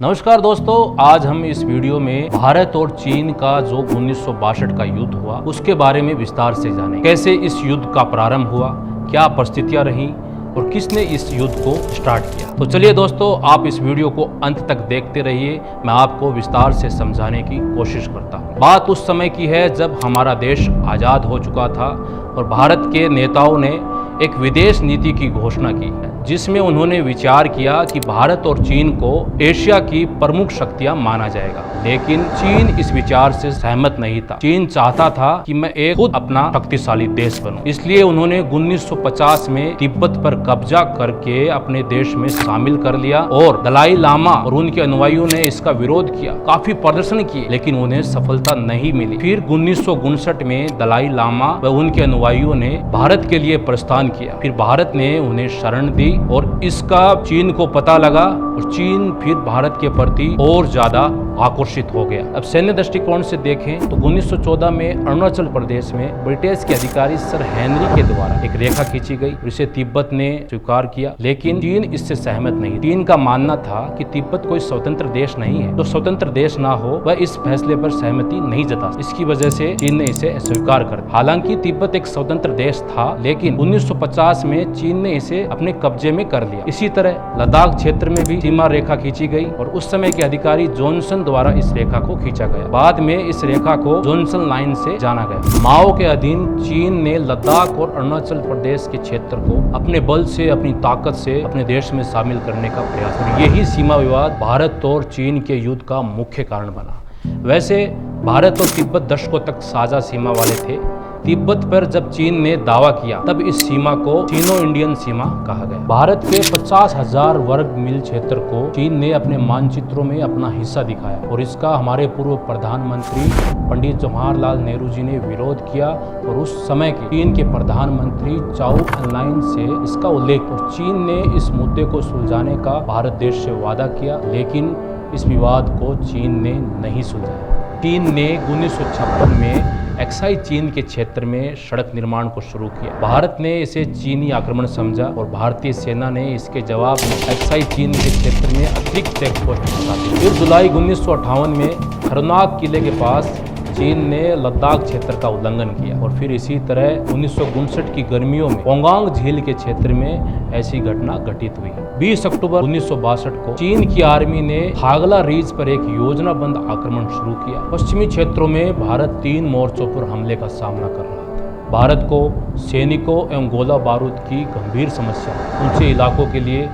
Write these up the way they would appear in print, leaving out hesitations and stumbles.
नमस्कार दोस्तों, आज हम इस वीडियो में भारत और चीन का जो 1962 का युद्ध हुआ उसके बारे में विस्तार से जानें। कैसे इस युद्ध का प्रारंभ हुआ, क्या परिस्थितियां रहीं और किसने इस युद्ध को स्टार्ट किया। तो चलिए दोस्तों, आप इस वीडियो को अंत तक देखते रहिए। मैं आपको विस्तार से समझाने की कोशिश करता हूँ। बात उस समय की है जब हमारा देश आज़ाद हो चुका था और भारत के नेताओं ने एक विदेश नीति की घोषणा की है, जिसमें उन्होंने विचार किया कि भारत और चीन को एशिया की प्रमुख शक्तियां माना जाएगा। लेकिन चीन इस विचार से सहमत नहीं था। चीन चाहता था कि मैं एक खुद अपना शक्तिशाली देश बनूं। इसलिए उन्होंने 1950 में तिब्बत पर कब्जा करके अपने देश में शामिल कर लिया और दलाई लामा और उनके अनुयायियों ने इसका विरोध किया, काफी प्रदर्शन किए, लेकिन उन्हें सफलता नहीं मिली। फिर 1959 में दलाई लामा व उनके अनुयायियों ने भारत के लिए प्रस्थान किया। फिर भारत ने उन्हें शरण दी और इसका चीन को पता लगा और चीन फिर भारत के प्रति और ज्यादा आकर्षित हो गया। अब सैन्य दृष्टिकोण से देखें तो 1914 में अरुणाचल प्रदेश में ब्रिटिश के अधिकारी सर हेनरी के द्वारा एक रेखा खींची गई। इसे तिब्बत ने स्वीकार किया, लेकिन चीन इससे सहमत नहीं। चीन का मानना था कि तिब्बत कोई स्वतंत्र देश नहीं है, तो स्वतंत्र देश ना हो वह इस फैसले पर सहमति नहीं जता। इसकी वजह से चीन ने इसे स्वीकार कर दिया। हालांकि तिब्बत एक स्वतंत्र देश था, लेकिन 1950 में चीन ने इसे अपने कब्जे में कर लिया। इसी तरह लद्दाख क्षेत्र में भी सीमा रेखा खींची गई और उस समय के अधिकारी जॉनसन द्वारा इस रेखा को खींचा गया। बाद में इस रेखा को जॉनसन लाइन से जाना गया। माओ के अधीन चीन ने लद्दाख और अरुणाचल प्रदेश के क्षेत्र को अपने बल से, अपनी ताकत से अपने देश में शामिल करने का प्रयास किया। यही सीमा विवाद भारत और चीन के युद्ध का मुख्य कारण बना। वैसे भारत और तिब्बत दशकों तक साझा सीमा वाले थे। तिब्बत पर जब चीन ने दावा किया तब इस सीमा को चीनो इंडियन सीमा कहा गया। भारत के 50,000 वर्ग मील क्षेत्र को चीन ने अपने मानचित्रों में अपना हिस्सा दिखाया और इसका हमारे पूर्व प्रधानमंत्री पंडित जवाहरलाल नेहरू जी ने विरोध किया और उस समय के चीन के प्रधानमंत्री चाउ एनलाइन से इसका उल्लेख। और चीन ने इस मुद्दे को सुलझाने का भारत देश से वादा किया, लेकिन इस विवाद को चीन ने नहीं सुलझाया। चीन ने 1956 में एक्साई चीन के क्षेत्र में सड़क निर्माण को शुरू किया। भारत ने इसे चीनी आक्रमण समझा और भारतीय सेना ने इसके जवाब में एक्साई चीन के क्षेत्र में अतिरिक्त चेक पोस्ट बना दी। फिर जुलाई 1958 में खरनाक किले के पास चीन ने लद्दाख क्षेत्र का उल्लंघन किया और फिर इसी तरह 1959 की गर्मियों में पोंगांग झील के क्षेत्र में ऐसी घटना घटित हुई। 20 अक्टूबर 1962 को चीन की आर्मी ने थागला रीज पर एक योजनाबद्ध आक्रमण शुरू किया। पश्चिमी क्षेत्रों में भारत 3 मोर्चों पर हमले का सामना कर रहा था। भारत को सैनिकों एवं गोला बारूद की गंभीर समस्या, ऊंचे इलाकों के लिए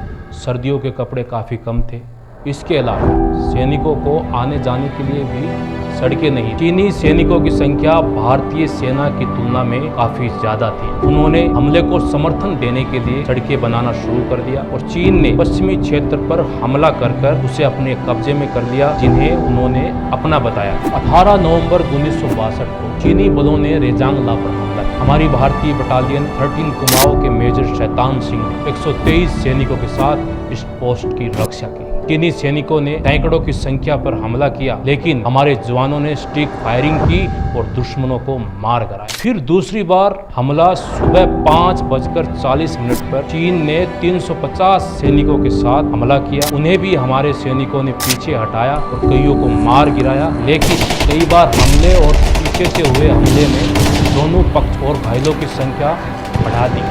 सर्दियों के कपड़े काफी कम थे। इसके अलावा सैनिकों को आने जाने के लिए भी सड़कें नहीं। चीनी सैनिकों की संख्या भारतीय सेना की तुलना में काफी ज्यादा थी। उन्होंने हमले को समर्थन देने के लिए सड़कें बनाना शुरू कर दिया और चीन ने पश्चिमी क्षेत्र पर हमला कर उसे अपने कब्जे में कर लिया, जिन्हें उन्होंने अपना बताया। 18 नवंबर 1962 को चीनी बलों ने रेजांग ला पर हमला किया। हमारी भारतीय बटालियन 13 कुमाऊं के मेजर शैतान सिंह ने 123 सैनिकों के साथ इस पोस्ट की रक्षा की। चीनी सैनिकों ने सैकड़ों की संख्या पर हमला किया, लेकिन हमारे जवानों ने स्टिक फायरिंग की और दुश्मनों को मार गिराया। फिर दूसरी बार हमला सुबह 5:40 पर चीन ने 350 सैनिकों के साथ हमला किया। उन्हें भी हमारे सैनिकों ने पीछे हटाया और कईयों को मार गिराया, लेकिन कई बार हमले और पीछे से हुए हमले में दोनों पक्ष और घायलों की संख्या बढ़ा दी।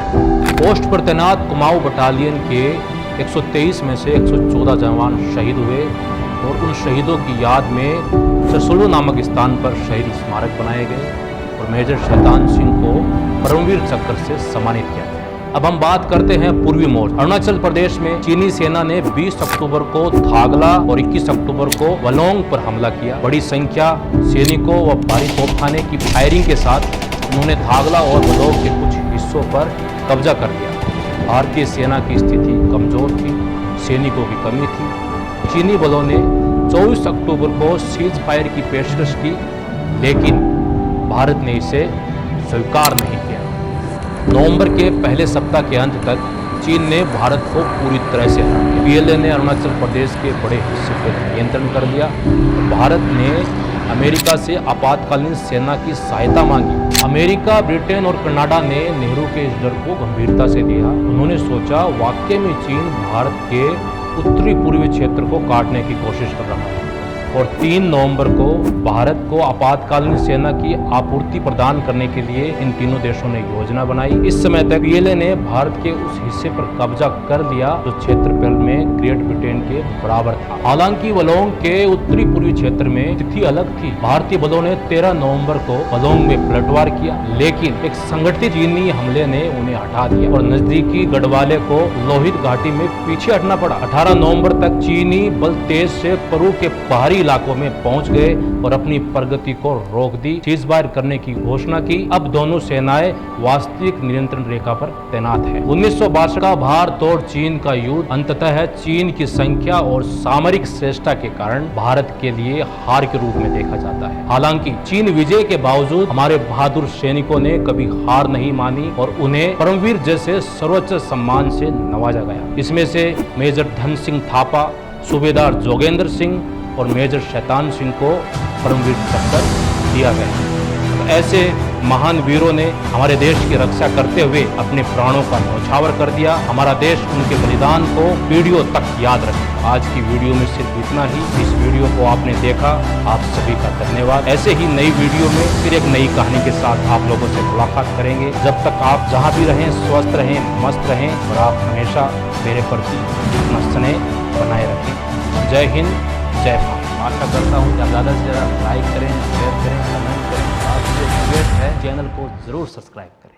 पोस्ट पर तैनात कुमाऊं बटालियन के 123 में से 114 जवान शहीद हुए और उन शहीदों की याद में सरसुलू नामक स्थान पर शहीद स्मारक बनाए गए और मेजर शैतान सिंह को परमवीर चक्र से सम्मानित किया गया। अब हम बात करते हैं पूर्वी मोर्चा। अरुणाचल प्रदेश में चीनी सेना ने 20 अक्टूबर को थागला और 21 अक्टूबर को वलोंग पर हमला किया। बड़ी संख्या सैनिकों व भारी तोपखाने की फायरिंग के साथ उन्होंने थागला और वलोंग के कुछ हिस्सों पर कब्जा कर लिया। भारतीय सेना की स्थिति कमजोर थी, सैनिकों की कमी थी। चीनी बलों ने 24 अक्टूबर को सीज फायर की पेशकश की, लेकिन भारत ने इसे स्वीकार नहीं किया। नवंबर के पहले सप्ताह के अंत तक चीन ने भारत को पूरी तरह से हरा दिया। पीएलए ने अरुणाचल प्रदेश के बड़े हिस्से पर नियंत्रण कर लिया। भारत ने अमेरिका से आपातकालीन सेना की सहायता मांगी। अमेरिका, ब्रिटेन और कनाडा ने नेहरू के इस डर को गंभीरता से लिया। उन्होंने सोचा वाकई में चीन भारत के उत्तरी पूर्वी क्षेत्र को काटने की कोशिश कर रहा है और 3 नवंबर को भारत को आपातकालीन सेना की आपूर्ति प्रदान करने के लिए इन तीनों देशों ने योजना बनाई। इस समय तक पीएलए ने भारत के उस हिस्से पर कब्जा कर लिया जो क्षेत्रफल में ग्रेट ब्रिटेन के बराबर था। हालांकि वलोंग के उत्तरी पूर्वी क्षेत्र में स्थिति अलग थी। भारतीय बलों ने 13 नवंबर को वलोंग में पलटवार किया, लेकिन एक संगठित चीनी हमले ने उन्हें हटा दिया और नजदीकी गढ़वाले को लोहित घाटी में पीछे हटना पड़ा। 18 नवंबर तक चीनी बल तेज से पेरू के पहाड़ी इलाकों में पहुंच गए और अपनी प्रगति को रोक दी, सीजफायर करने की घोषणा की। अब दोनों सेनाएं वास्तविक नियंत्रण रेखा पर तैनात है। 1962 का भारत और चीन का युद्ध अंततः चीन की संख्या और सामरिक श्रेष्ठता के कारण भारत के लिए हार के रूप में देखा जाता है। हालांकि चीन विजय के बावजूद हमारे बहादुर सैनिकों ने कभी हार नहीं मानी और उन्हें परमवीर जैसे सर्वोच्च सम्मान से नवाजा गया। इसमें से मेजर धन सिंह थापा, सूबेदार जोगेंद्र सिंह और मेजर शैतान सिंह को परमवीर चक्र दिया गया। तो ऐसे महान वीरों ने हमारे देश की रक्षा करते हुए अपने प्राणों का न्यौछावर कर दिया। हमारा देश उनके बलिदान को पीढ़ियों तक याद रखे। आज की वीडियो में सिर्फ इतना ही। इस वीडियो को आपने देखा, आप सभी का धन्यवाद। ऐसे ही नई वीडियो में फिर एक नई कहानी के साथ आप लोगों से मुलाकात करेंगे। जब तक आप जहाँ भी रहें, स्वस्थ रहें, मस्त रहें और आप हमेशा मेरे प्रति अपना स्नेह बनाए रखें। जय हिंद, जय भारत। आशा करता हूँ कि ज़्यादा से ज़्यादा लाइक करें, शेयर करें, कमेंट करें। आपसे रिक्वेस्ट है चैनल को ज़रूर सब्सक्राइब करें।